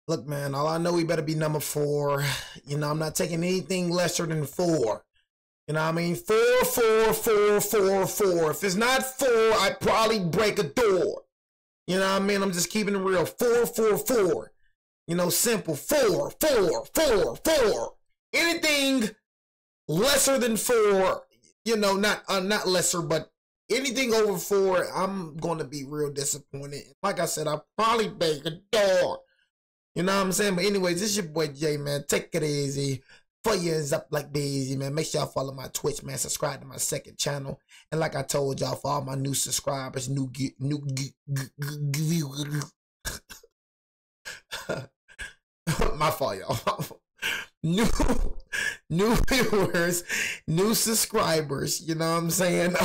Look, man, all I know, we better be number 4. You know, I'm not taking anything lesser than 4. You know what I mean? 4, 4, 4, 4, 4. If it's not 4, I'd probably break a door. You know what I mean? I'm just keeping it real. 4, 4, 4. You know, simple. 4, 4, 4, 4. Anything lesser than 4, you know, not lesser, but anything over 4, I'm going to be real disappointed. Like I said, I'll probably break a door. You know what I'm saying? But anyways, this is your boy Jay, man. Take it easy. For years up like busy, man. Make sure y'all follow my Twitch, man. Subscribe to my second channel. And like I told y'all, for all my new subscribers, my fault, y'all. New viewers, new subscribers, you know what I'm saying?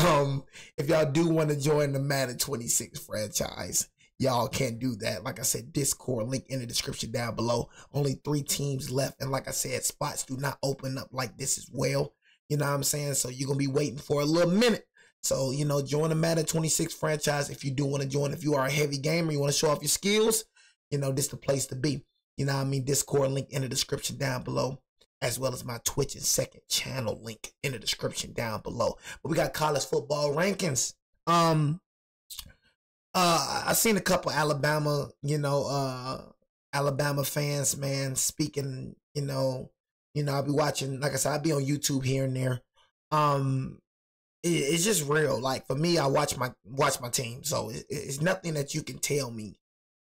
If y'all do want to join the Madden 26 franchise, y'all can do that. Like I said, Discord link in the description down below. Only 3 teams left. And like I said, spots do not open up like this as well. You know what I'm saying? So you're going to be waiting for a little minute. So, you know, join the Madden 26 franchise if you do want to join. If you are a heavy gamer, you want to show off your skills, you know, this is the place to be. You know what I mean? Discord link in the description down below, as well as my Twitch and second channel link in the description down below. But we got college football rankings. I seen a couple Alabama, you know, Alabama fans, man, speaking, you know, I'll be watching, like I said, I'll be on YouTube here and there. It's just real. Like for me, I watch my team. So it's nothing that you can tell me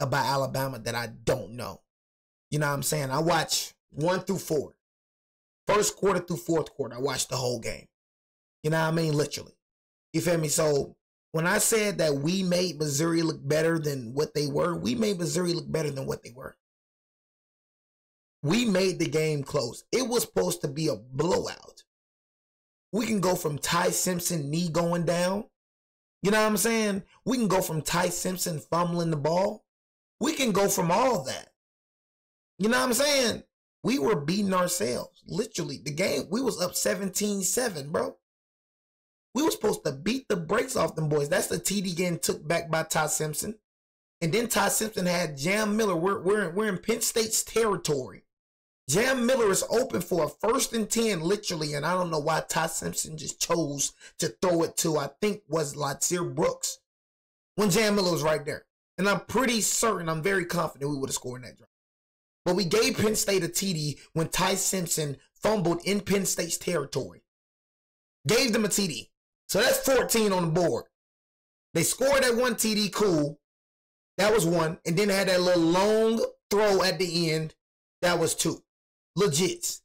about Alabama that I don't know. You know what I'm saying? I watch 1 through 4. First quarter through fourth quarter, I watched the whole game. You know what I mean? Literally. You feel me? So when I said that we made Missouri look better than what they were, we made Missouri look better than what they were. We made the game close. It was supposed to be a blowout. We can go from Ty Simpson knee going down. You know what I'm saying? We can go from Ty Simpson fumbling the ball. We can go from all that. You know what I'm saying? We were beating ourselves. Literally, the game, we was up 17-7, bro. We were supposed to beat the brakes off them boys. That's the TD getting took back by Ty Simpson. And then Ty Simpson had Jam Miller. We're in Penn State's territory. Jam Miller is open for a 1st and 10, literally. And I don't know why Ty Simpson just chose to throw it to, I think, was Latir Brooks, when Jam Miller was right there. And I'm pretty certain, I'm very confident we would have scored in that drive. But we gave Penn State a TD when Ty Simpson fumbled in Penn State's territory. Gave them a TD. So that's 14 on the board. They scored that 1 TD, cool. That was 1. And then they had that little long throw at the end. That was 2. Legit.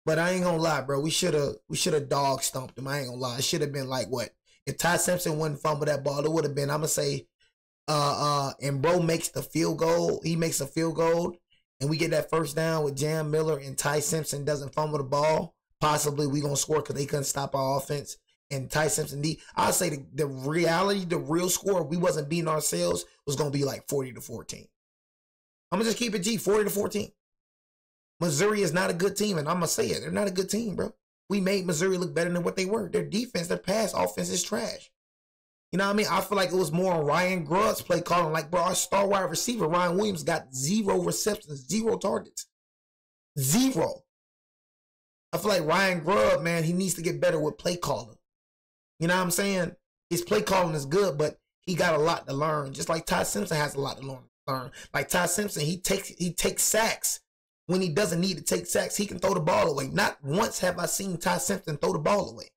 But I ain't gonna lie, bro. We should have dog stomped them. I ain't gonna lie. It should have been like what? If Ty Simpson wouldn't fumble that ball, it would have been, I'm gonna say, and bro makes the field goal. He makes a field goal. And we get that first down with Jam Miller and Ty Simpson doesn't fumble the ball. Possibly we gonna score because they couldn't stop our offense. And Ty Simpson, I'll say the reality, the real score, if we wasn't beating ourselves, was going to be like 40-14. I'm going to just keep it G, 40-14. Missouri is not a good team, and I'm going to say it. They're not a good team, bro. We made Missouri look better than what they were. Their defense, their pass offense is trash. You know what I mean? I feel like it was more on Ryan Grubb's play calling. Like, bro, our star wide receiver, Ryan Williams, got 0 receptions, 0 targets. 0. I feel like Ryan Grubb, man, he needs to get better with play calling. You know what I'm saying? His play calling is good, but he got a lot to learn. Just like Ty Simpson has a lot to learn. Like Ty Simpson, he takes sacks when he doesn't need to take sacks. He can throw the ball away. Not once have I seen Ty Simpson throw the ball away.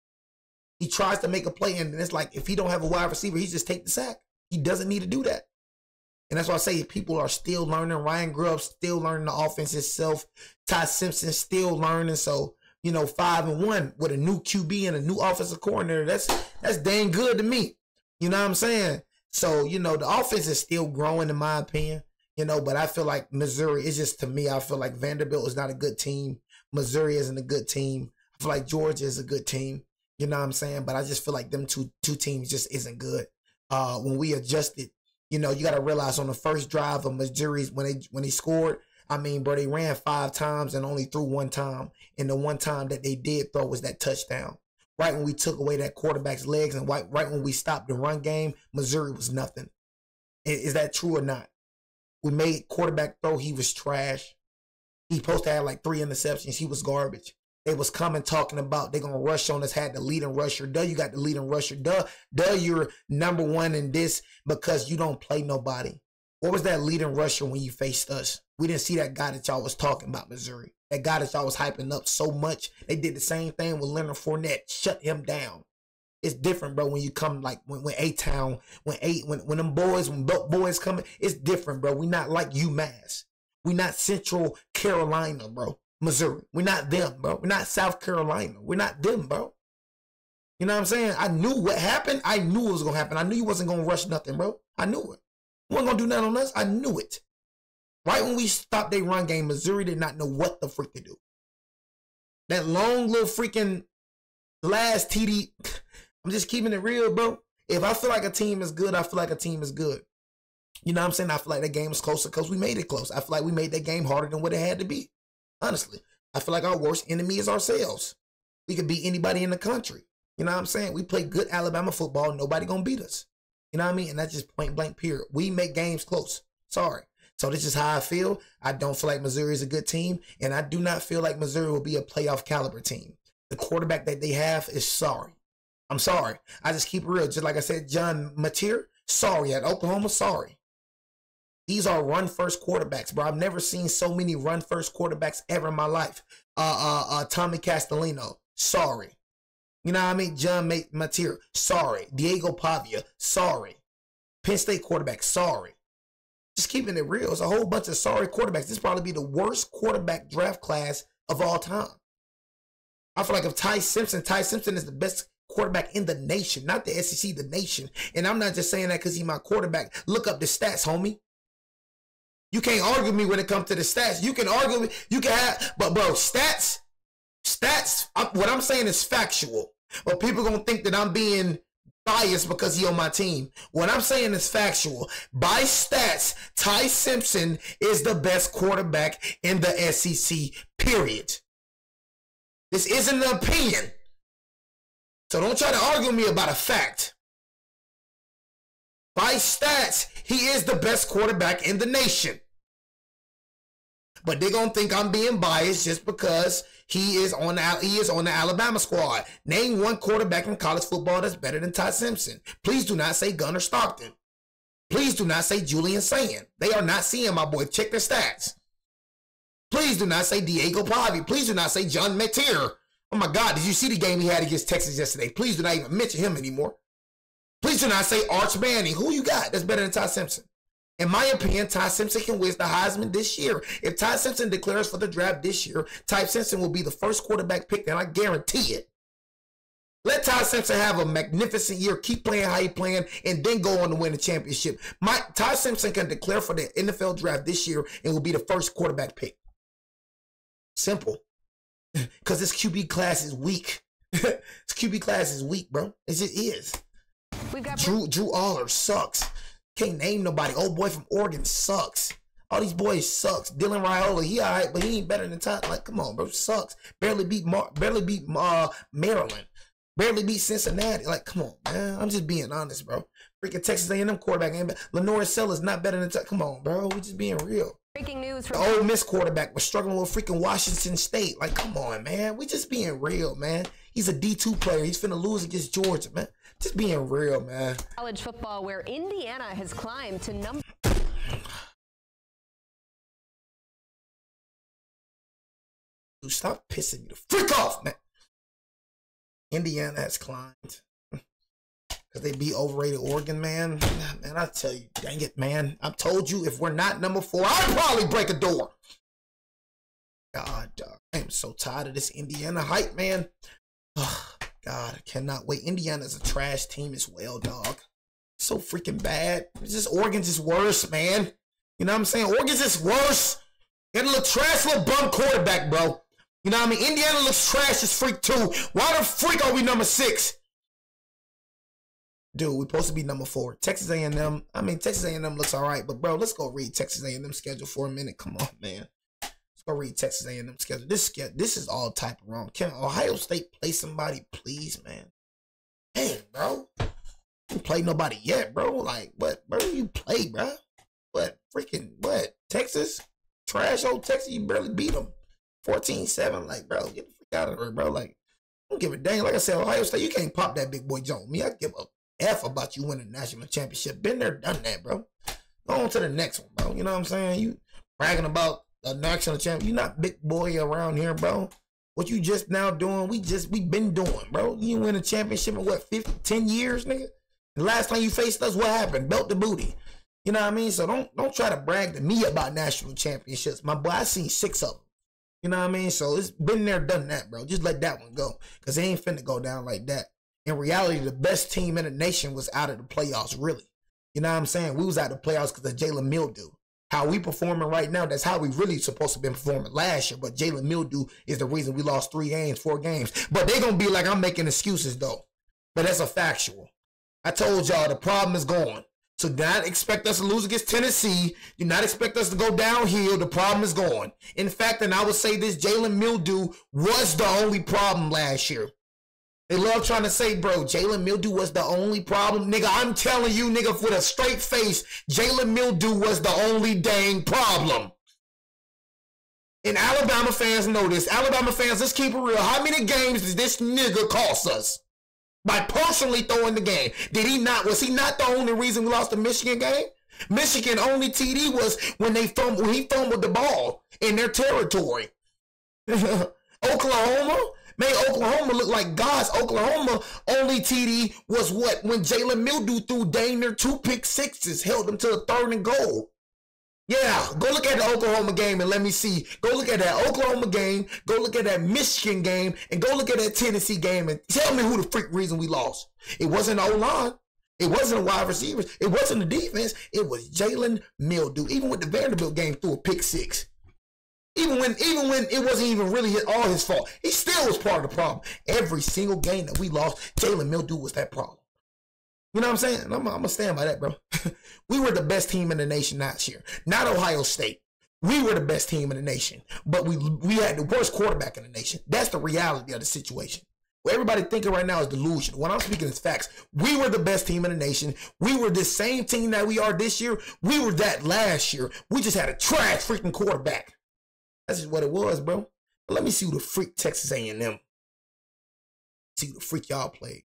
He tries to make a play, and it's like if he don't have a wide receiver, he just take the sack. He doesn't need to do that. And that's why I say people are still learning. Ryan Grubb still learning the offense himself. Ty Simpson still learning. So, you know, 5-1 with a new QB and a new offensive coordinator, that's dang good to me. You know what I'm saying? So, you know, the offense is still growing in my opinion, you know, but I feel like Missouri, it's just, to me, I feel like Vanderbilt is not a good team. Missouri isn't a good team. I feel like Georgia is a good team. You know what I'm saying? But I just feel like them two teams just isn't good. When we adjusted, you know, you got to realize on the first drive of Missouri, when they scored, I mean, bro, they ran 5 times and only threw 1 time. And the 1 time that they did throw was that touchdown. Right when we took away that quarterback's legs and right when we stopped the run game, Missouri was nothing. Is that true or not? We made quarterback throw. He was trash. He supposed to have like 3 interceptions. He was garbage. They was coming talking about they gonna rush on us. Had the leading rusher. Duh, you got the leading rusher. Duh, you're number 1 in this because you don't play nobody. What was that leading rusher when you faced us? We didn't see that guy that y'all was talking about, Missouri. That guy that y'all was hyping up so much. They did the same thing with Leonard Fournette. Shut him down. It's different, bro, when you come like when A-Town, when them boys, when boys coming, it's different, bro. We not like UMass. We not Central Carolina, bro. Missouri. We're not them, bro. We're not South Carolina. We're not them, bro. You know what I'm saying? I knew what happened. I knew it was going to happen. I knew you wasn't going to rush nothing, bro. I knew it. You wasn't going to do nothing on us. I knew it. Right when we stopped their run game, Missouri did not know what the freak to do. That long little freaking last TD, I'm just keeping it real, bro. If I feel like a team is good, I feel like a team is good. You know what I'm saying? I feel like that game was closer because we made it close. I feel like we made that game harder than what it had to be. Honestly, I feel like our worst enemy is ourselves. We could beat anybody in the country. You know what I'm saying? We play good Alabama football. Nobody gonna beat us. You know what I mean? And that's just point blank period. We make games close. Sorry. So this is how I feel. I don't feel like Missouri is a good team. And I do not feel like Missouri will be a playoff caliber team. The quarterback that they have is sorry. I'm sorry. I just keep it real. Just like I said, John Mateer, sorry. At Oklahoma, sorry. These are run-first quarterbacks, bro. I've never seen so many run-first quarterbacks ever in my life. Tommy Castellino, sorry. You know what I mean? John Mateer, sorry. Diego Pavia, sorry. Penn State quarterback, sorry. Just keeping it real. It's a whole bunch of sorry quarterbacks. This probably be the worst quarterback draft class of all time. I feel like if Ty Simpson is the best quarterback in the nation, not the SEC, the nation. And I'm not just saying that because he's my quarterback. Look up the stats, homie. You can't argue me when it comes to the stats. You can argue, you can have, but bro, stats, what I'm saying is factual. But people gonna think that I'm being biased because he on my team. What I'm saying is factual. By stats, Ty Simpson is the best quarterback in the SEC, period. This isn't an opinion. So don't try to argue with me about a fact. By stats, he is the best quarterback in the nation. But they're going to think I'm being biased just because he is on the Alabama squad. Name one quarterback in college football that's better than Ty Simpson. Please do not say Gunnar Stockton. Please do not say Julian Sand. They are not seeing my boy. Check their stats. Please do not say Diego Pavia. Please do not say John Mateer. Oh my God, did you see the game he had against Texas yesterday? Please do not even mention him anymore. Please do not say Arch Manning. Who you got that's better than Ty Simpson? In my opinion, Ty Simpson can win the Heisman this year. If Ty Simpson declares for the draft this year, Ty Simpson will be the first quarterback picked, and I guarantee it. Let Ty Simpson have a magnificent year, keep playing how he's playing, and then go on to win the championship. Ty Simpson can declare for the NFL draft this year and will be the first quarterback pick. Simple. Because this QB class is weak. This QB class is weak, bro. It just is. We've got Drew Aller sucks. Can't name nobody. Old boy from Oregon sucks. All these boys sucks. Dylan Raiola, he all right, but he ain't better than Ty. Like, come on, bro, sucks. Barely beat Maryland. Barely beat Cincinnati. Like, come on, man. I'm just being honest, bro. Freaking Texas A&M quarterback ain't better. Lenore Sellers not better than Ty. Come on, bro. We just being real. Breaking news from the Ole Miss quarterback was struggling with freaking Washington State. Like, come on, man. We just being real, man. He's a D2 player. He's finna lose against Georgia, man. Just being real, man. College football, where Indiana has climbed to number. Dude, stop pissing me the freak off, man. Indiana has climbed because they beat overrated Oregon, man. Man, I tell you, dang it, man. I told you if we're not number 4, I'll probably break a door. God, dog. I am so tired of this Indiana hype, man. Oh, God, I cannot wait. Indiana's a trash team as well, dog. So freaking bad. It's just Oregon's just worse, man. You know what I'm saying? Oregon's just worse. Get a little trash, little bum quarterback, bro. You know what I mean? Indiana looks trash as freak too. Why the freak are we number 6? Dude, we're supposed to be number 4. Texas A&M. I mean, Texas A&M looks all right, but bro, let's go read Texas A&M schedule for a minute. Come on, man. Let's go read Texas A&M schedule. This is all type of wrong. Can Ohio State play somebody, please, man? Dang, bro. Didn't play nobody yet, bro. Like, what? Where do you play, bro? What? Texas? Trash old Texas, you barely beat them. 14-7. Like, bro, get the freak out of here, bro. Like, don't give a dang. Like I said, Ohio State, you can't pop that big boy jump. Me, I give a F about you winning the national championship. Been there, done that, bro. Go on to the next one, bro. You know what I'm saying? You bragging about a national champion. You not big boy around here, bro. What you just now doing, we been doing, bro. You win a championship in what, 10 years, nigga? The last time you faced us, what happened? Belt the booty. You know what I mean? So don't try to brag to me about national championships. My boy, I seen 6 of them. You know what I mean? So it's been there, done that, bro. Just let that one go. Because it ain't finna go down like that. In reality, the best team in the nation was out of the playoffs, really. You know what I'm saying? We was out of the playoffs because of Jalen Mildew. How we performing right now, that's how we really supposed to be performing last year. But Jalen Mildew is the reason we lost 4 games. But they going to be like, I'm making excuses, though. But that's a factual. I told y'all the problem is gone. So do not expect us to lose against Tennessee. Do not expect us to go downhill. The problem is gone. In fact, and I would say this, Jalen Mildew was the only problem last year. They love trying to say, bro, Jalen Mildew was the only problem. Nigga, I'm telling you, nigga, with a straight face, Jalen Mildew was the only dang problem. And Alabama fans know this. Alabama fans, let's keep it real. How many games does this nigga cost us? By personally throwing the game. Was he not the only reason we lost the Michigan game? Michigan only TD was when he fumbled the ball in their territory. Oklahoma made Oklahoma look like gods. Oklahoma only TD was what? When Jalen Mildew threw dang near 2 pick sixes, held them to the 3rd and goal. Yeah, go look at the Oklahoma game and let me see. Go look at that Oklahoma game, go look at that Michigan game, and go look at that Tennessee game and tell me who the freak reason we lost. It wasn't the O-line. It wasn't the wide receivers. It wasn't the defense. It was Jalen Mildew. Even with the Vanderbilt game, threw a pick 6. Even when it wasn't even really all his fault, he still was part of the problem. Every single game that we lost, Jalen Mildew was that problem. You know what I'm saying? I'm going to stand by that, bro. We were the best team in the nation last year. Not Ohio State. We were the best team in the nation. But we had the worst quarterback in the nation. That's the reality of the situation. What everybody thinking right now is delusion. What I'm speaking is facts. We were the best team in the nation. We were the same team that we are this year. We were that last year. We just had a trash freaking quarterback. That's just what it was, bro. But let me see who the freak Texas A&M. See who the freak y'all played.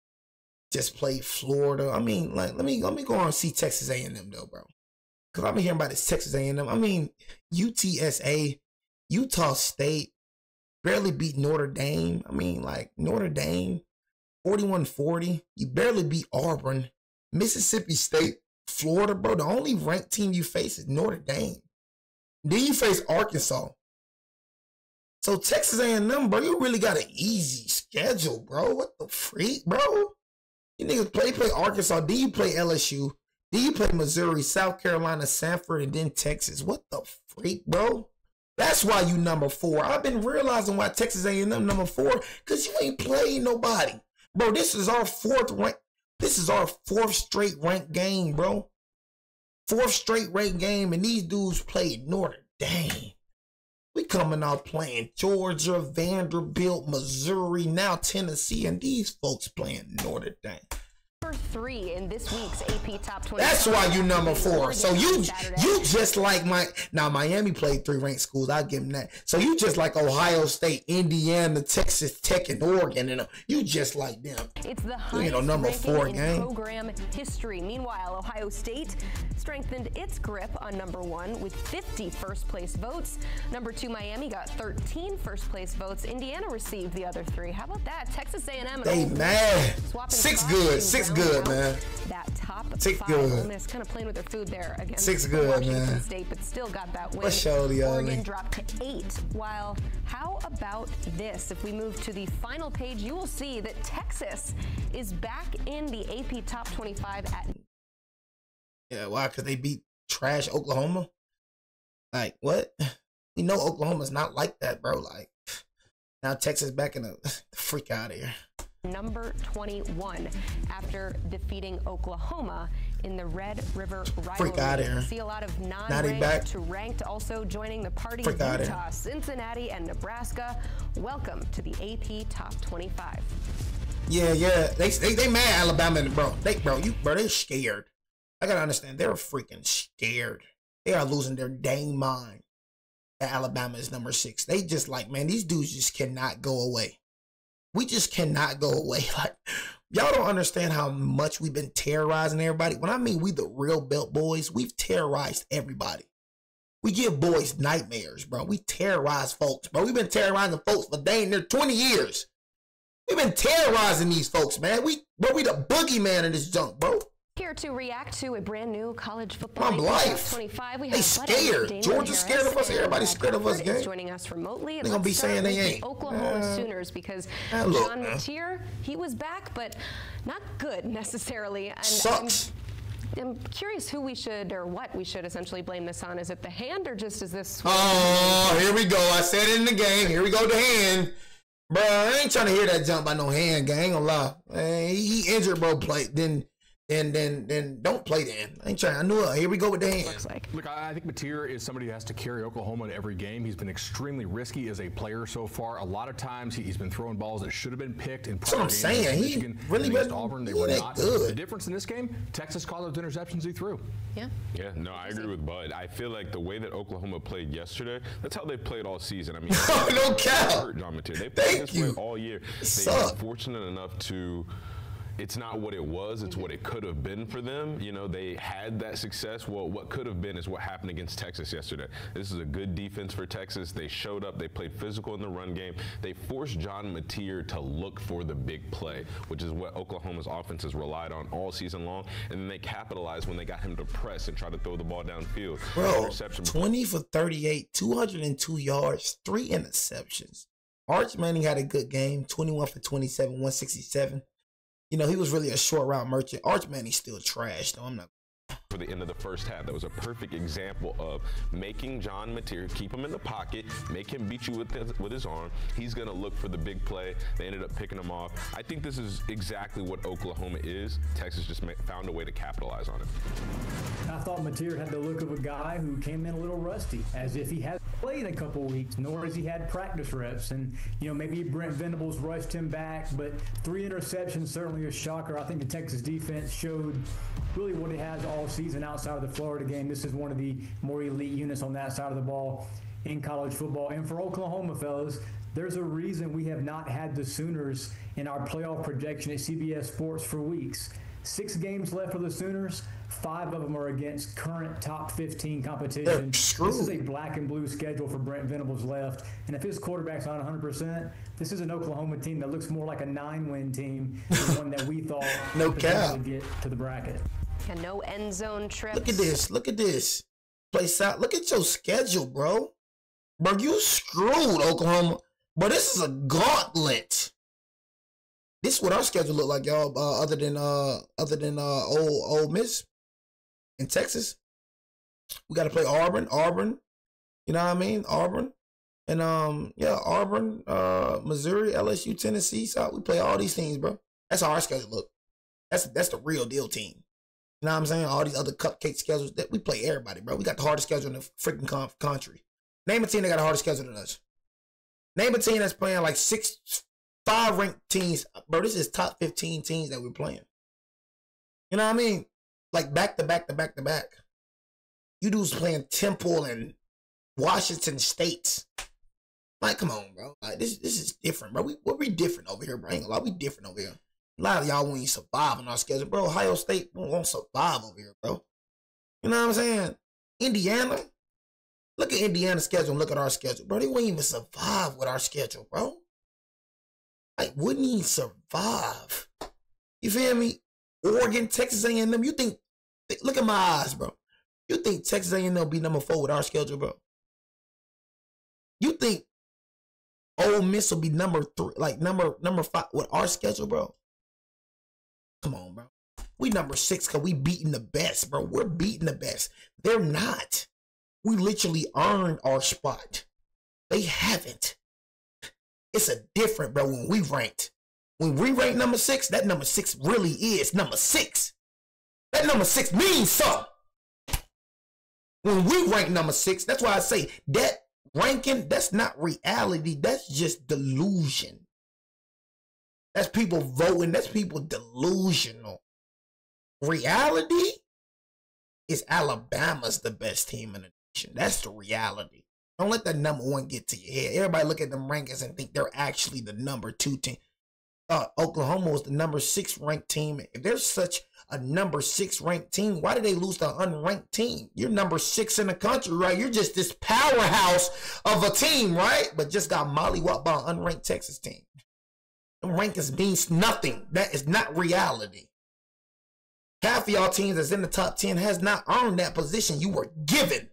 Just played Florida. I mean, like, let me go on and see Texas A&M though, bro. Cause I've been hearing about this Texas A&M. I mean, UTSA, Utah State barely beat Notre Dame. I mean, like Notre Dame, 41-40. You barely beat Auburn, Mississippi State, Florida, bro. The only ranked team you face is Notre Dame. Then you face Arkansas. So Texas A&M, bro, you really got an easy schedule, bro. What the freak, bro? You niggas play Arkansas, then you play LSU, then you play Missouri, South Carolina, Sanford, and then Texas. What the freak, bro? That's why you number 4. I've been realizing why Texas A&M number 4, because you ain't playing nobody. Bro, this is our 4th rank. This is our 4th straight ranked game, bro. 4th straight ranked game, and these dudes played Notre Dame. We coming out playing Georgia, Vanderbilt, Missouri, now Tennessee, and these folks playing Notre Dame. Number 3 in this week's AP Top 20. That's why you number 4. So you just like Miami played 3 ranked schools. I'll give them that. So you just like Ohio State, Indiana, Texas Tech, and Oregon, and you just like them. It's the highest number 4 in game. Program history. Meanwhile, Ohio State strengthened its grip on number 1 with 50 first-place votes. Number 2, Miami got 13 first-place votes. Indiana received the other 3. How about that? Texas A&M. They mad. 6 good. 6 good, man. That top 6 5. good. Ole Miss kind of playing with their food there against 6 good, Washington man. State, but still got that win. What show do y'all Oregon need? dropped to 8. While how about this? If we move to the final page, you will see that Texas is back in the AP Top 25 at. Yeah, why? Because they beat trash Oklahoma? Like, what? You know Oklahoma's not like that, bro. Like, now Texas back in the freak out of here. Number 21 after defeating Oklahoma in the Red River rivalry. Freak out of here. See a lot of non-ranked to ranked also joining the party. Freak Utah, Cincinnati, and Nebraska. Welcome to the AP Top 25. Yeah. They mad Alabama, bro. They're scared. I gotta understand, they're freaking scared. They are losing their dang mind that Alabama is number 6. They just like, man, these dudes just cannot go away. We just cannot go away. Like, y'all don't understand how much we've been terrorizing everybody. When I mean we the real belt boys, we've terrorized everybody. We give boys nightmares, bro. We terrorize folks, bro. We've been terrorizing folks for dang near 20 years. We've been terrorizing these folks, man. We the boogeyman in this junk, bro. Here to react to a brand new college football. My life. 25. We they have scared. Georgia's scared of us. Everybody's scared of us, gang. Joining us remotely. They're gonna be saying they ain't. The Oklahoma Sooners, because John Mateer, he was back, but not good necessarily. And sucks. I'm curious who we should, or what we should essentially blame this on. Is it the hand, or just is this? Oh, here we go. I said it in the game. Here we go, the hand. Bro, I ain't trying to hear that jump by no hand, gang. I ain't gonna lie. Man, he injured, bro. Play then don't play then. I ain't trying. I knew it. Here we go with the hand. Looks like. Look, I think Mateer is somebody who has to carry Oklahoma in every game. He's been extremely risky as a player so far. A lot of times he's been throwing balls that should have been picked in prior games. That's what I'm saying. Michigan, he really against Auburn, they were not good. The difference in this game, Texas called those interceptions he threw. Yeah. Yeah, no, I agree with Bud. I feel like the way that Oklahoma played yesterday, that's how they played all season. I mean, no cap. John Mateer. They played this way all year. They were fortunate enough to. It's not what it was, it's what it could have been for them. You know, they had that success. Well, what could have been is what happened against Texas yesterday. This is a good defense for Texas. They showed up, they played physical in the run game. They forced John Mateer to look for the big play, which is what Oklahoma's offense has relied on all season long. And then they capitalized when they got him to press and try to throw the ball downfield. Bro, 20 for 38, 202 yards, 3 interceptions. Arch Manning had a good game, 21 for 27, 167. You know, he was really a short route merchant. Arch Manning's still trash, though. I'm not. For the end of the first half, that was a perfect example of making John Mateer, keep him in the pocket, make him beat you with his arm. He's going to look for the big play. They ended up picking him off. I think this is exactly what Oklahoma is. Texas just found a way to capitalize on it. I thought Mateer had the look of a guy who came in a little rusty, as if he hadn't played in a couple weeks, nor has he had practice reps. And, you know, maybe Brent Venables rushed him back, but 3 interceptions, certainly a shocker. I think the Texas defense showed really what it has all season outside of the Florida game. This is one of the more elite units on that side of the ball in college football. And for Oklahoma, fellas, there's a reason we have not had the Sooners in our playoff projection at CBS Sports for weeks. 6 games left for the Sooners. 5 of them are against current top 15 competition. This is a black and blue schedule for Brent Venables left. And if his quarterback's not 100%, this is an Oklahoma team that looks more like a 9-win team than one that we thought no could get to the bracket. And no end zone trips. Look at this. Look at this. Place out. Look at your schedule, bro. Bro, you screwed, Oklahoma. But this is a gauntlet. This is what our schedule look like, y'all. Other than Ole Miss in Texas, we got to play Auburn. You know what I mean? Auburn, and Auburn, Missouri, LSU, Tennessee. So we play all these teams, bro. That's how our schedule look. That's the real deal team. You know what I'm saying? All these other cupcake schedules that we play everybody, bro. We got the hardest schedule in the freaking country. Name a team that got a harder schedule than us. Name a team that's playing like 5 ranked teams. Bro, this is top 15 teams that we're playing. You know what I mean? Like back to back to back to back. You dudes playing Temple and Washington States. Like, come on, bro. Like, this is different, bro. We different over here, bro. I ain't gonna lie, we different over here. A lot of y'all won't even survive on our schedule, bro. Ohio State won't survive over here, bro. You know what I'm saying? Indiana. Look at Indiana's schedule and look at our schedule, bro. They won't even survive with our schedule, bro. Like, wouldn't even survive. You feel me? Oregon, Texas A&M. You think, look at my eyes, bro. You think Texas A&M be number 4 with our schedule, bro? You think Ole Miss will be number 3, like number 5 with our schedule, bro? Come on, bro. We number 6 because we beating the best, bro. We're beating the best. They're not. We literally earned our spot. They haven't. It's a different, bro, when we ranked. When we rank number 6, that number 6 really is number 6. That number 6 means something. When we rank number 6, that's why I say that ranking, that's not reality. That's just delusion. That's people voting. That's people delusional. Reality is Alabama's the best team in the nation. That's the reality. Don't let that number one get to your head. Everybody look at them rankings and think they're actually the number 2 team. Oklahoma was the number 6 ranked team. If there's such a number 6 ranked team, why did they lose to an unranked team? You're number 6 in the country, right? You're just this powerhouse of a team, right? But just got mollywopped by an unranked Texas team. Them rankings means nothing. That is not reality. Half of y'all teams that's in the top 10 has not earned that position. You were given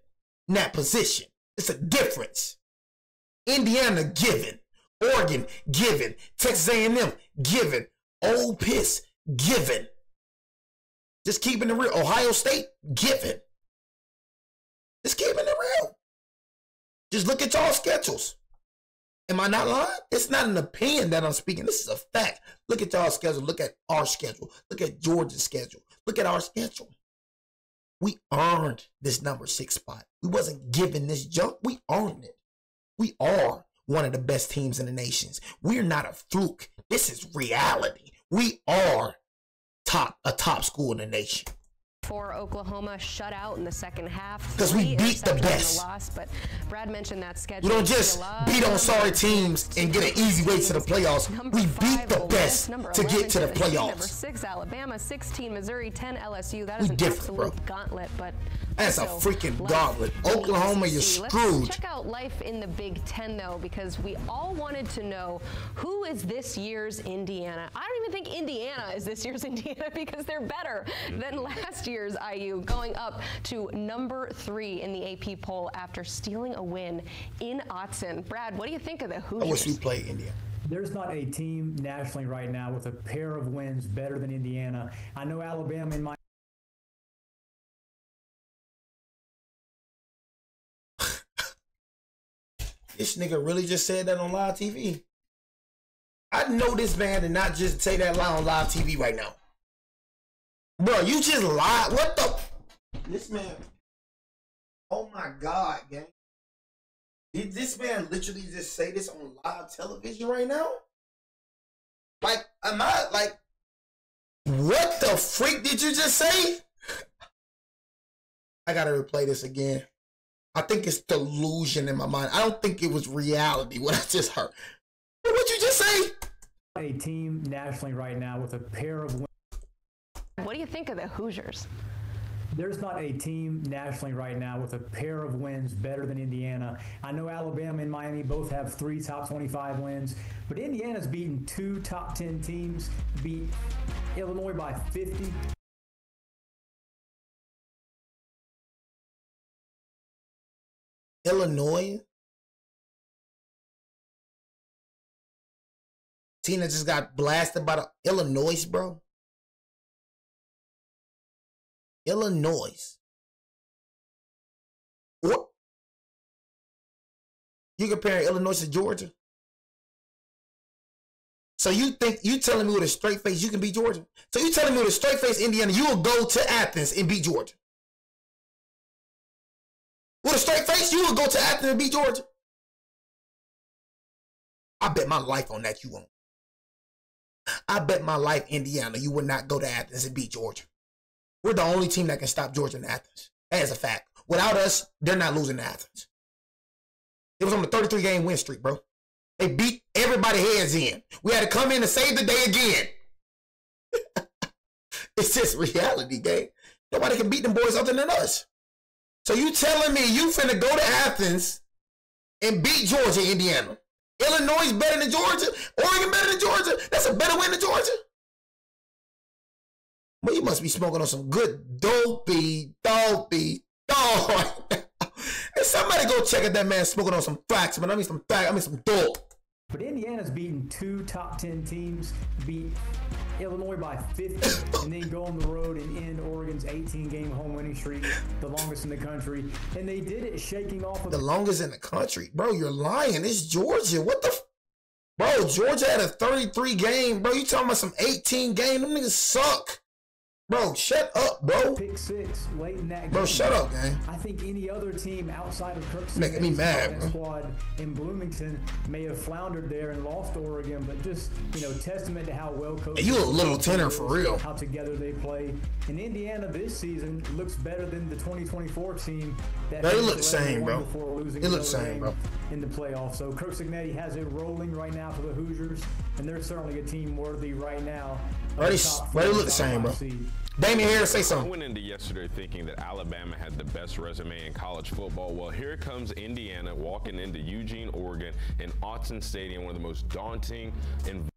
that position. It's a difference. Indiana given. Oregon given. Texas A&M given. Ole Miss given. Just keeping it real. Ohio State given. Just keeping it real. Just look at y'all schedules. Am I not lying? It's not an opinion that I'm speaking. This is a fact. Look at y'all schedule. Look at our schedule. Look at Georgia's schedule. Look at our schedule. We earned this number 6 spot. We wasn't given this jump. We earned it. We are one of the best teams in the nations. We're not a fluke. This is reality. We are a top school in the nation. For Oklahoma, shut out in the second half. Because we beat the best. Loss, but Brad mentioned that schedule. We don't just beat on sorry teams and get an easy way to the playoffs. We beat the best to get to the playoffs. Number 6, Alabama. 16, Missouri. 10, LSU. That is an absolute gauntlet, but that's a freaking gauntlet. Oklahoma, you're screwed. Let's check out life in the Big Ten, though, because we all wanted to know who is this year's Indiana. I don't even think Indiana is this year's Indiana because they're better than last year's IU, going up to number 3 in the AP poll after stealing a win in Autzen. Brad, what do you think of the Hoosiers? I wish we played Indiana. There's not a team nationally right now with a pair of wins better than Indiana. I know Alabama in my This nigga really just said that on live TV. I know this man did not just say that line on live TV right now. Bro, you just lied. What the? This man. Oh my God, gang. Did this man literally just say this on live television right now? Like, am I like, what the freak did you just say? I gotta replay this again. I think it's delusion in my mind. I don't think it was reality, what I just heard. What'd you just say? A team nationally right now with a pair of wins. What do you think of the Hoosiers? There's not a team nationally right now with a pair of wins better than Indiana. I know Alabama and Miami both have 3 top 25 wins, but Indiana's beaten 2 top 10 teams, beat Illinois by 50. Illinois? Tina just got blasted by the Illinois, bro. Illinois. What? You compare Illinois to Georgia? So you telling me with a straight face you can beat Georgia? So you telling me with a straight face Indiana you will go to Athens and beat Georgia? With a straight face you will go to Athens and beat Georgia? I bet my life on that you won't. I bet my life, Indiana, you would not go to Athens and beat Georgia. We're the only team that can stop Georgia in Athens. That is a fact. Without us, they're not losing to Athens. It was on the 33-game win streak, bro. They beat everybody heads in. We had to come in and save the day again. It's just reality, gang. Nobody can beat them boys other than us. So you telling me you finna go to Athens and beat Georgia, Indiana? Illinois better than Georgia? Oregon better than Georgia? That's a better win than Georgia? Well, you must be smoking on some good dopey. And somebody go check out that man smoking on some facts, man. I mean some dope. But Indiana's beaten 2 top 10 teams, beat Illinois by 50, and then go on the road and end Oregon's 18-game home winning streak, the longest in the country. And they did it shaking off of the longest in the country. Bro, you're lying. It's Georgia. What the Bro, Georgia had a 33 game. Bro, you talking about some 18 game? Them niggas suck. Bro, shut up, bro. Pick 6 late in that game. Bro, shut up, man. I think any other team outside of Kirk making me mad, bro. Squad in Bloomington may have floundered there and lost to Oregon, but just, testament to how well coached. You a little tenor for real. How together they play. And Indiana this season looks better than the 2024 team. That it looks the same, bro. It looks the same, bro. In the playoffs. So Kirk Cignetti has it rolling right now for the Hoosiers, and they're certainly a team worthy right now. They look the same, bro. Damian Harris, say something. I went into yesterday thinking that Alabama had the best resume in college football. Well, here comes Indiana walking into Eugene, Oregon, in Autzen Stadium, one of the most daunting.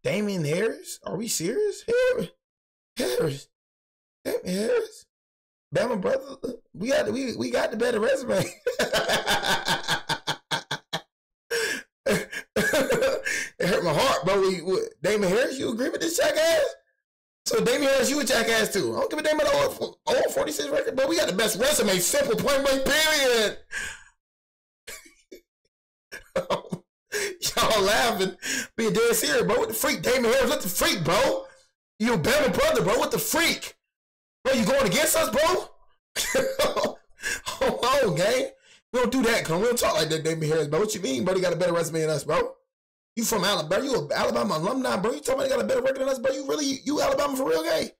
Damian Harris? Are we serious? Harris. Damian Harris. Bama brother. We got the better resume. It hurt my heart, bro. Damian Harris, you agree with this jackass? So Damian Harris, you a jackass too. I don't give a damn about the old 46 record, but we got the best resume. Simple, point blank, period. Y'all laughing, being dead serious, bro. What the freak? Damian Harris, what the freak, bro? You a Bama brother, bro. What the freak? Bro, you going against us, bro? Hold on, gang. We don't do that, cuz we don't talk like that, Damian Harris, bro. What you mean, bro? You got a better resume than us, bro. You from Alabama? You an Alabama alumni, bro? You talking about you got a better record than us, bro? You Alabama for real, gang?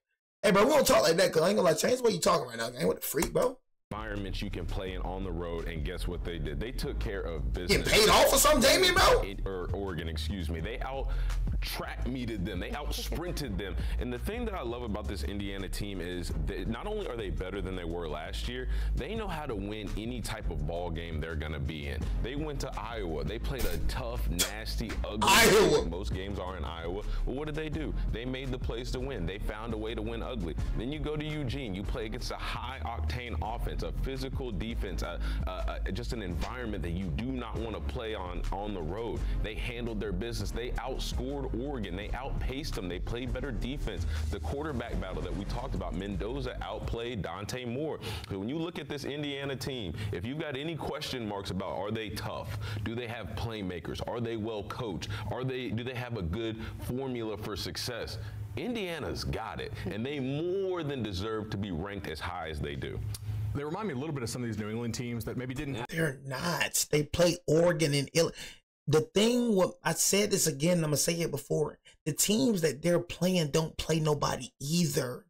Hey, bro, we don't talk like that, cuz I ain't gonna change the way you talking right now, gang. What the freak, bro? Environments you can play in on the road, and guess what they did? They took care of business. Get paid off or something, Damian, bro? Or Oregon, excuse me. They out-track meted them. They out-sprinted them. And the thing that I love about this Indiana team is that not only are they better than they were last year, they know how to win any type of ball game they're going to be in. They went to Iowa. They played a tough, nasty, ugly game. Most games are in Iowa. Well, what did they do? They made the plays to win. They found a way to win ugly. Then you go to Eugene. You play against a high-octane offense, a physical defense, just an environment that you do not want to play on the road. They handled their business. They outscored Oregon. They outpaced them. They played better defense. The quarterback battle that we talked about, Mendoza outplayed Dante Moore. So when you look at this Indiana team, if you've got any question marks about are they tough, do they have playmakers, are they well coached, do they have a good formula for success? Indiana's got it, and they more than deserve to be ranked as high as they do. They remind me a little bit of some of these New England teams that maybe didn't have. They're not. They play Oregon and Illinois. The thing, what I said this again, I'm going to say it before. The teams that they're playing don't play nobody either.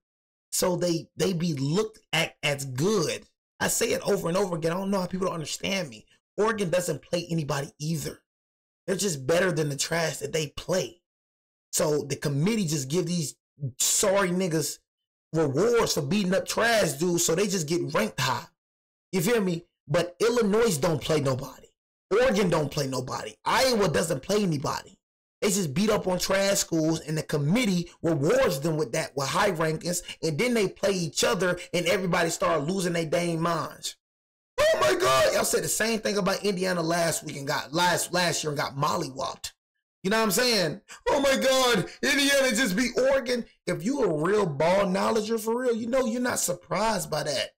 So they be looked at as good. I say it over and over again. I don't know how people don't understand me. Oregon doesn't play anybody either. They're just better than the trash that they play. So the committee just give these sorry niggas rewards for beating up trash dudes, so they just get ranked high. You feel me? But Illinois don't play nobody. Oregon don't play nobody. Iowa doesn't play anybody. They just beat up on trash schools, and the committee rewards them with that, with high rankings, and then they play each other, and everybody start losing their dang minds. Oh my God! Y'all said the same thing about Indiana last week and got last year and got mollywopped. You know what I'm saying? Oh my God, Indiana just beat Oregon. If you a real ball knowledger for real, you know you're not surprised by that.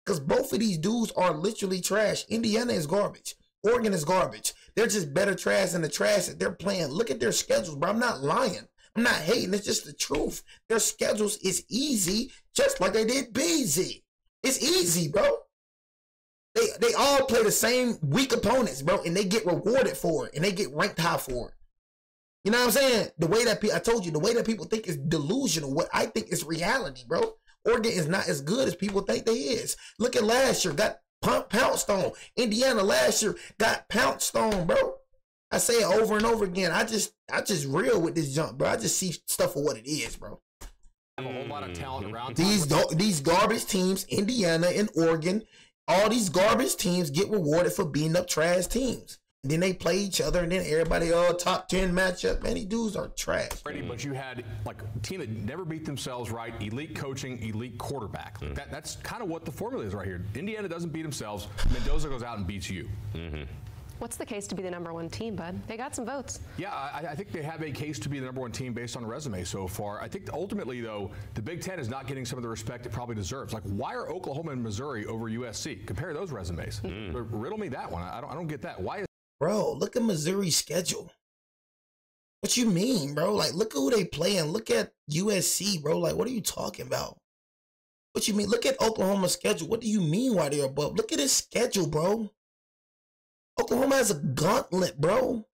Because both of these dudes are literally trash. Indiana is garbage. Oregon is garbage. They're just better trash than the trash that they're playing. Look at their schedules, bro. I'm not lying. I'm not hating. It's just the truth. Their schedules is easy, just like they did BZ. It's easy, bro. They all play the same weak opponents, bro, and they get rewarded for it, and they get ranked high for it. You know what I'm saying? The way that I told you, the way that people think is delusional. What I think is reality, bro. Oregon is not as good as people think they is. Look at last year, got pounced on. Indiana last year got pounced on, bro. I say it over and over again. I just real with this jump, bro. I just see stuff for what it is, bro. Have a whole lot of talent around. These garbage teams, Indiana and Oregon. All these garbage teams get rewarded for beating up trash teams. And then they play each other, and then everybody, top 10 matchup. Man, these dudes are trash. But you had like a team that never beat themselves right, elite coaching, elite quarterback. That's kind of what the formula is right here. Indiana doesn't beat themselves. Mendoza goes out and beats you. What's the case to be the #1 team, bud? They got some votes. Yeah, I think they have a case to be the #1 team based on resume so far. I think ultimately, though, the Big Ten is not getting some of the respect it probably deserves. Like, why are Oklahoma and Missouri over USC? Compare those resumes. Riddle me that one. I don't get that. Why is Bro, look at Missouri's schedule. What you mean, bro? Like, look at who they playing. Look at USC, bro. Like, what are you talking about? What you mean? Look at Oklahoma's schedule. What do you mean why they're above? Look at his schedule, bro. Oklahoma has a gauntlet, bro.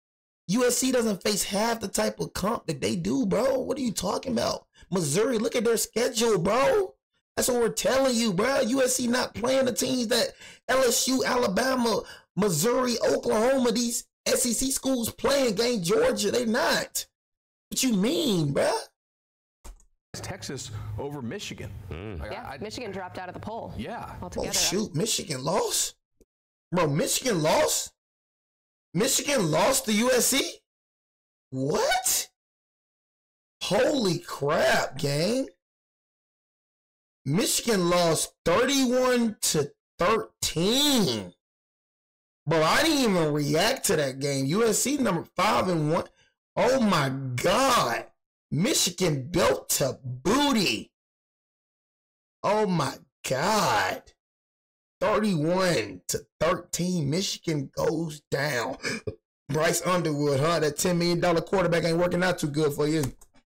USC doesn't face half the type of comp that they do, bro. What are you talking about? Missouri, look at their schedule, bro. That's what we're telling you, bro. USC not playing the teams that LSU, Alabama, Missouri, Oklahoma, these SEC schools playing against Georgia. They not. What you mean, bro? Texas over Michigan. Michigan dropped out of the poll. Yeah. Altogether. Oh, shoot. Michigan lost? Bro, Michigan lost? Michigan lost to USC? What? Holy crap, gang. Michigan lost 31-13. Bro, I didn't even react to that game. USC number 5-1. Oh my God. Michigan built to booty. Oh my God. 31-13. Michigan goes down. Bryce Underwood, huh? That $10 million quarterback ain't working out too good for you.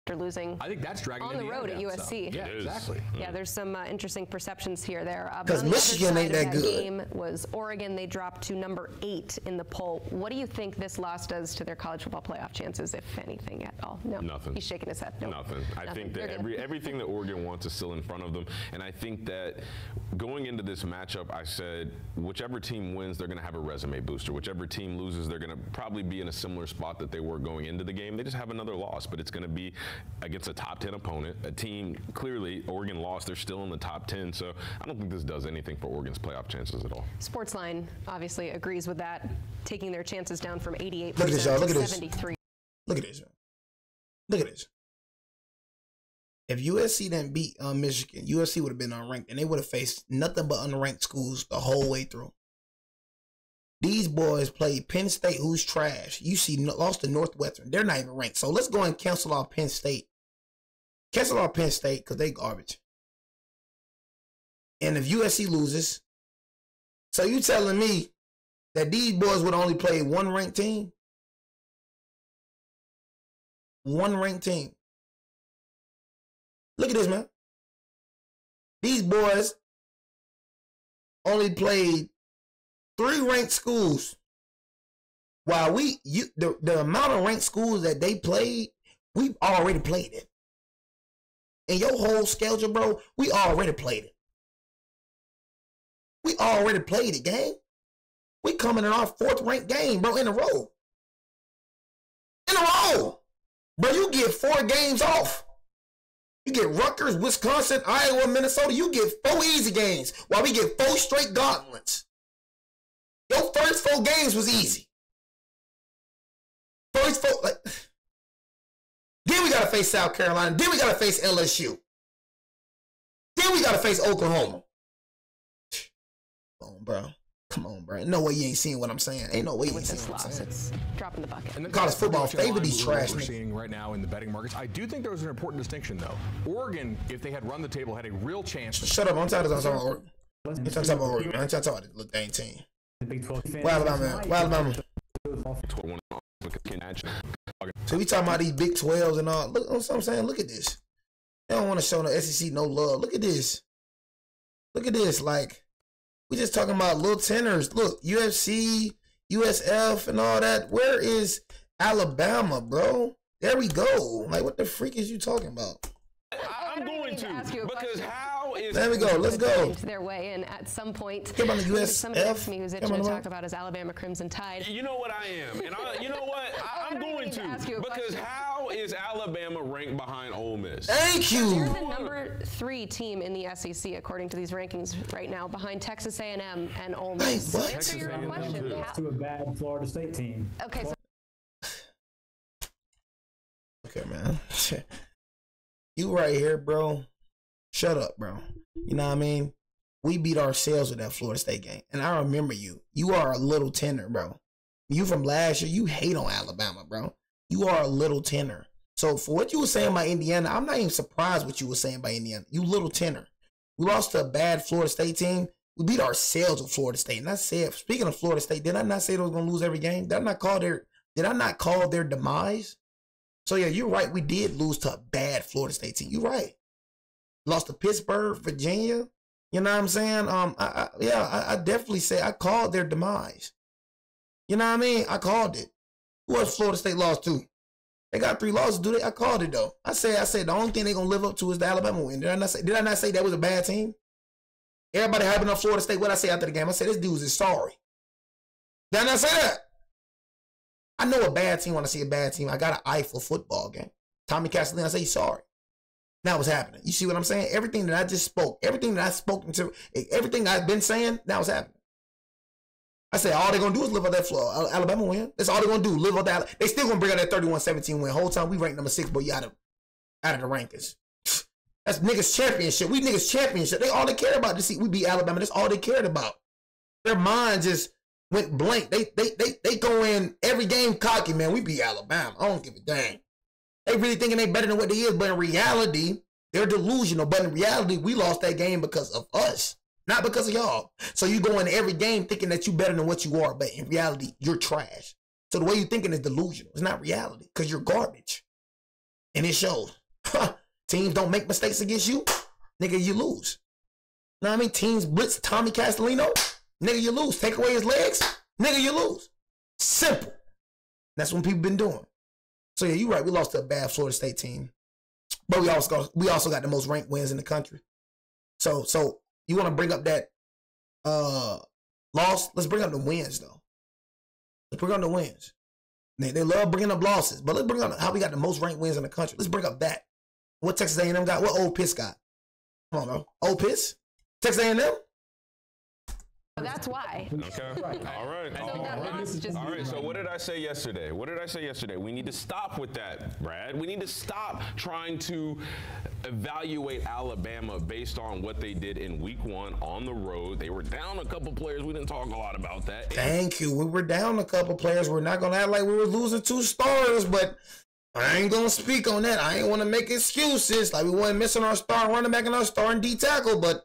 After losing I think that's dragging on the road at USC. Yeah, exactly. Yeah, there's some interesting perceptions here there. Because Michigan ain't that good. Game was Oregon. They dropped to number 8 in the poll. What do you think this loss does to their college football playoff chances, if anything at all? No. Nothing. He's shaking his head. No. Nothing. I think that everything that Oregon wants is still in front of them. And I think that going into this matchup, I said whichever team wins, they're going to have a resume booster. Whichever team loses, they're going to probably be in a similar spot that they were going into the game. They just have another loss, but it's going to be against a top 10 opponent, a team, clearly Oregon lost, they're still in the top 10, so I don't think this does anything for Oregon's playoff chances at all. Sportsline obviously agrees with that, taking their chances down from 88% Look at this, y'all. Look to at 73. Look at this. Look at this. If USC didn't beat Michigan, USC would have been unranked, and they would have faced nothing but unranked schools the whole way through. These boys played Penn State, who's trash. UC lost to Northwestern. They're not even ranked. So let's go and cancel off Penn State. Cancel off Penn State because they garbage. And if USC loses, so you telling me that these boys would only play one ranked team? One ranked team. Look at this, man. These boys only played 3 ranked schools. While the amount of ranked schools that they played, we've already played it. In your whole schedule, bro, we already played it. We already played it, gang. We coming in our 4th ranked game, bro, in a row. In a row. Bro, you get 4 games off. You get Rutgers, Wisconsin, Iowa, Minnesota. You get 4 easy games while we get 4 straight gauntlets. Your first 4 games was easy. First 4, like... Then we got to face South Carolina. Then we got to face LSU. Then we got to face Oklahoma. Come on, bro. Come on, bro. No way you ain't seeing what I'm saying. Ain't no way you ain't seeing what I'm saying. It's dropping the bucket. And the college football favor these trash we're seeing right now in the betting markets. I do think there's an important distinction, though. Oregon, if they had run the table, had a real chance. Shut up. I'm tired of talking about Oregon. I'm talking about Oregon. I'm talking about the little dang team. Why Alabama? Why Alabama? So we talking about these Big 12s and all. Look, what I'm saying. Look at this. They don't want to show the SEC no love. Look at this. Look at this. Like, we just talking about little tenors. Look, UFC, USF, and all that. Where is Alabama, bro? There we go. Like, what the freak is you talking about? I'm going to because how is there we go. Let's go. Their way in at some point. Come on, the USF. Somebody next to me who's itching to talk about his Alabama Crimson Tide. You know what I am, and you know what I'm going to because how is Alabama ranked behind Ole Miss? Thank you. They're the number 3 team in the SEC according to these rankings right now, behind Texas A&M and Ole Miss. What? Answer your own question. To a bad Florida State team. Okay. So okay, man. You right here, bro. Shut up, bro. You know what I mean? We beat ourselves with that Florida State game. And I remember you. You are a little tender, bro. You from last year, you hate on Alabama, bro. You are a little tender. So for what you were saying about Indiana, I'm not even surprised what you were saying about Indiana. You little tender. We lost to a bad Florida State team. We beat ourselves with Florida State. And I said, speaking of Florida State, did I not say they was going to lose every game? Did I not call their demise? So yeah, you're right. We did lose to a bad Florida State team. You're right. Lost to Pittsburgh, Virginia. You know what I'm saying? I definitely say I called their demise. You know what I mean? I called it. Who else Florida State lost to? They got 3 losses, do they? I called it though. I said the only thing they're gonna live up to is the Alabama win. Did I not say that was a bad team? Everybody hyping up Florida State. What I say after the game? I said this dude is sorry. Did I not say that? I know a bad team when I see a bad team. I got an eye for football game. Tommy Castellino, I say he's sorry. Now what's happening? You see what I'm saying? Everything that I just spoke, everything that I spoke to, everything I've been saying, now what's happening. I say all they're going to do is live on that floor. Alabama win. That's all they're going to do. Live on that. They still going to bring out that 31-17 win. Whole time we ranked number 6, but you out of the rankings. That's niggas championship. We niggas championship. They all they care about to see we beat Alabama. That's all they cared about. Their mind just went blank. They go in every game cocky, man. We beat Alabama. I don't give a dang. They really thinking they better than what they is, but in reality, they're delusional. But in reality, we lost that game because of us, not because of y'all. So you go in every game thinking that you better than what you are, but in reality, you're trash. So the way you're thinking is delusional. It's not reality because you're garbage. And it shows. Teams don't make mistakes against you, nigga, you lose. Know what I mean? Teams blitz Tommy Castellino, nigga, you lose. Take away his legs, nigga, you lose. Simple. That's what people been doing. So yeah, you're right. We lost to a bad Florida State team, but we also got the most ranked wins in the country. So you want to bring up that loss? Let's bring up the wins though. Let's bring up the wins. They love bringing up losses, but let's bring up how we got the most ranked wins in the country. Let's bring up that. What Texas A&M got? What Old Piss got? Come on, bro. Old Piss? Texas A&M? That's why. Okay. All right. All right. So what did I say yesterday? We need to stop with that, Brad. We need to stop trying to evaluate Alabama based on what they did in week 1 on the road. They were down a couple players. We didn't talk a lot about that. Thank you. We were down a couple players. We're not going to act like we were losing 2 stars, but I ain't going to speak on that. I ain't want to make excuses like we weren't missing our star running back and our star and D tackle, but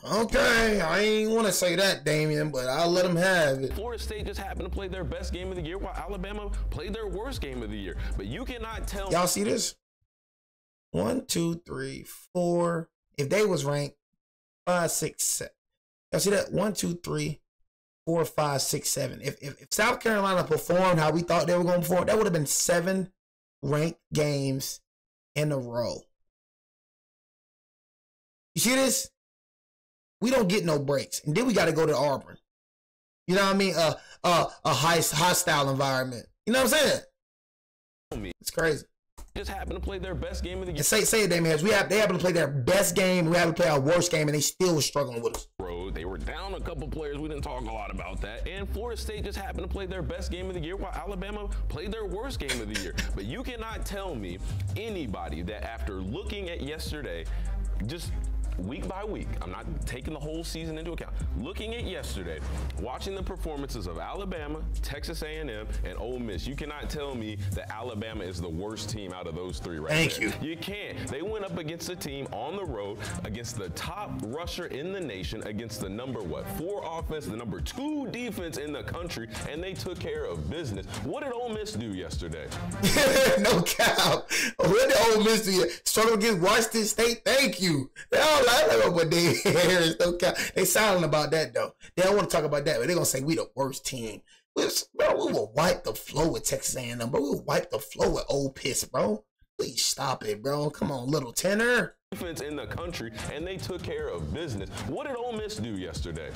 okay, I ain't want to say that, Damian, but I'll let them have it. Florida State just happened to play their best game of the year while Alabama played their worst game of the year. But you cannot tell. Y'all see this? 1, 2, 3, 4. If they was ranked 5, 6, 7. Y'all see that? 1, 2, 3, 4, 5, 6, 7. If South Carolina performed how we thought they were going to perform, that would have been 7 ranked games in a row. You see this? We don't get no breaks. And then we got to go to Auburn. You know what I mean? A hostile environment. You know what I'm saying? It's crazy. Just happened to play their best game of the year. And say it, Damian. They happen to play their best game. We happen to play our worst game, and they still were struggling with us. They were down a couple players. We didn't talk a lot about that. And Florida State just happened to play their best game of the year while Alabama played their worst game of the year. But you cannot tell me anybody that after looking at yesterday, just week by week, I'm not taking the whole season into account, looking at yesterday, watching the performances of Alabama, Texas A&M, and Ole Miss, you cannot tell me that Alabama is the worst team out of those 3 right Thank there. you. You can't. They went up against a team on the road, against the top rusher in the nation, against the number 4 offense, the number 2 defense in the country, and they took care of business. What did Ole Miss do yesterday? No cap. What did Ole Miss do? Struggle against Washington State? Thank you. I don't know what they Harris, no cap. They silent about that though. They don't want to talk about that, but they're gonna say we the worst team. Bro, we will wipe the floor with Texas A&M, bro. We will wipe the floor with Old Piss, bro. Please stop it, bro. Come on, little tenor. Defense in the country, and they took care of business. What did Ole Miss do yesterday?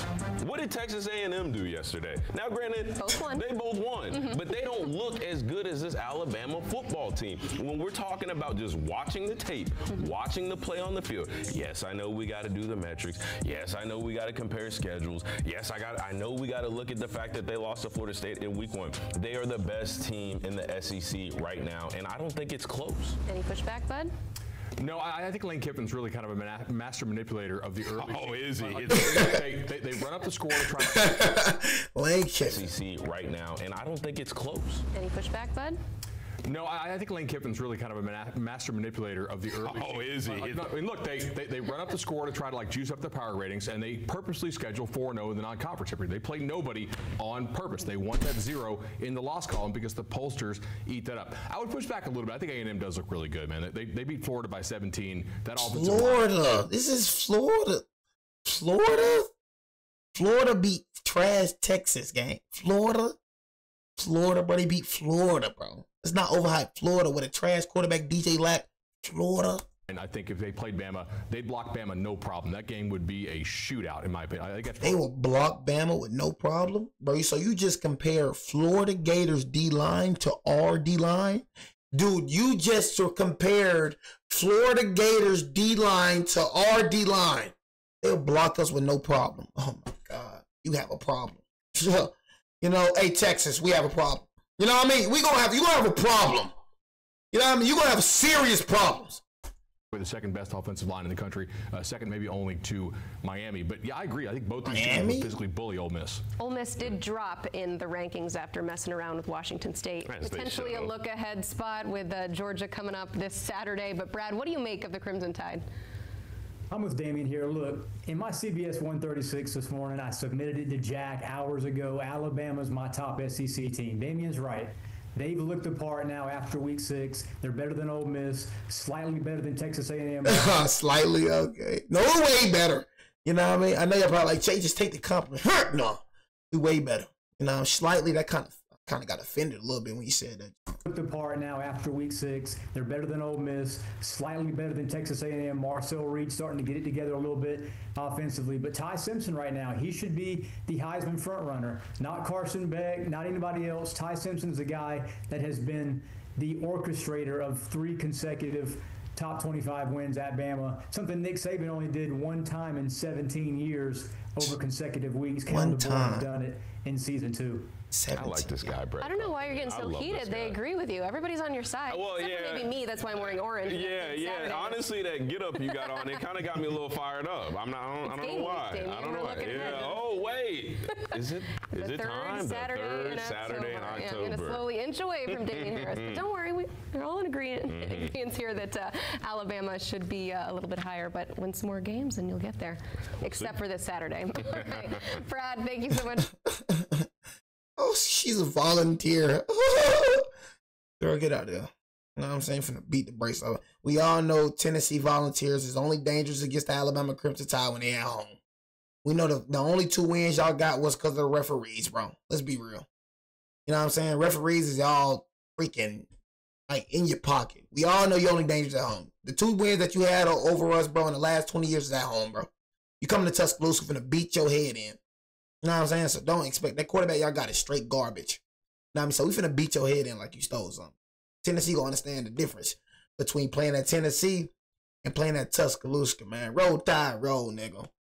What did Texas A&M do yesterday? Now, granted, they both won, but they don't look as good as this Alabama football team. When we're talking about just watching the tape, watching the play on the field, yes, I know we got to do the metrics. Yes, I know we got to compare schedules. Yes, I know we got to look at the fact that they lost to Florida State in week 1. They are the best team in the SEC right now, and I don't think it's close. Any pushback, Bud? No, I think Lane Kiffin's really kind of a master manipulator of the early. Oh, is he? They run up the score to try to Lane Kiffin. SEC right now, and I don't think it's close. Any pushback, Bud? No, I think Lane Kiffin's really kind of a master manipulator of the early. Oh, is he? I mean, look, they run up the score to try to juice up the power ratings, and they purposely schedule 4-0 in the non-conference every. They play nobody on purpose. They want that 0 in the loss column because the pollsters eat that up. I would push back a little bit. I think A&M does look really good, man. They beat Florida by 17. That offensive Florida. This is Florida. Florida beat trash Texas, gang. Florida, bro. They beat Florida, bro. It's not overhyped. Florida with a trash quarterback, DJ Lack. Florida. And I think if they played Bama, they'd block Bama no problem. That game would be a shootout, in my opinion. I think they will block Bama with no problem, bro. So you just compare Florida Gators D-line to our D-line? Dude, you just compared Florida Gators D-line to our D-line. They'll block us with no problem. Oh, my God. You have a problem. You know, hey, Texas, we have a problem. You know what I mean? You're gonna have a problem. You know what I mean? You're going to have serious problems. We're the second best offensive line in the country, second maybe only to Miami. But yeah, I agree. I think both these teams will physically bully Ole Miss. Ole Miss did drop in the rankings after messing around with Washington State. Potentially a look-ahead spot with Georgia coming up this Saturday. But Brad, what do you make of the Crimson Tide? I'm with Damien here. Look, in my CBS 136 this morning, I submitted it to Jack hours ago. Alabama's my top SEC team. Damien's right. They've looked the part now after week 6. They're better than Ole Miss, slightly better than Texas A&M. Slightly, okay. No, way better. You know what I mean? I know you're probably like, Jay, just take the compliment. No, we way better. You know, slightly, that kind of got offended a little bit when you said that. Looked the part now after week 6. They're better than Ole Miss, slightly better than Texas A&M. Marcel Reed starting to get it together a little bit offensively. But Ty Simpson right now, he should be the Heisman front runner. Not Carson Beck, not anybody else. Ty Simpson's the guy that has been the orchestrator of 3 consecutive top 25 wins at Bama, something Nick Saban only did 1 time in 17 years over consecutive weeks. One time. Has done it in season 2. 17. I like this guy, Brett. I don't know why you're getting so heated. They agree with you. Everybody's on your side. Well, except for maybe me. That's why I'm wearing orange. Yeah. Honestly, that get up you got on, it kind of got me a little fired up. I don't know why. I don't know why. Yeah. Oh, wait. Is it time? Saturday the third Saturday in October. I'm going to slowly inch away from Damien Harris. But don't worry. We're all in agreement here that Alabama should be a little bit higher. But win some more games and you'll get there. Except for this Saturday. All right. Brad, thank you so much. Oh, she's a volunteer. Girl, get out of there. You know what I'm saying? Finna beat the brakes off. We all know Tennessee Volunteers is only dangerous against the Alabama Crimson Tide when they're at home. We know the only 2 wins y'all got was because of the referees, bro. Let's be real. You know what I'm saying? Referees is all freaking like in your pocket. We all know you're only dangerous at home. The 2 wins that you had over us, bro, in the last 20 years is at home, bro. You come to Tuscaloosa, finna beat your head in. You know what I'm saying? So don't expect that quarterback y'all got is straight garbage. You know what I mean? So we finna beat your head in like you stole something. Tennessee gonna understand the difference between playing at Tennessee and playing at Tuscaloosa, man. Roll Tide, roll, nigga.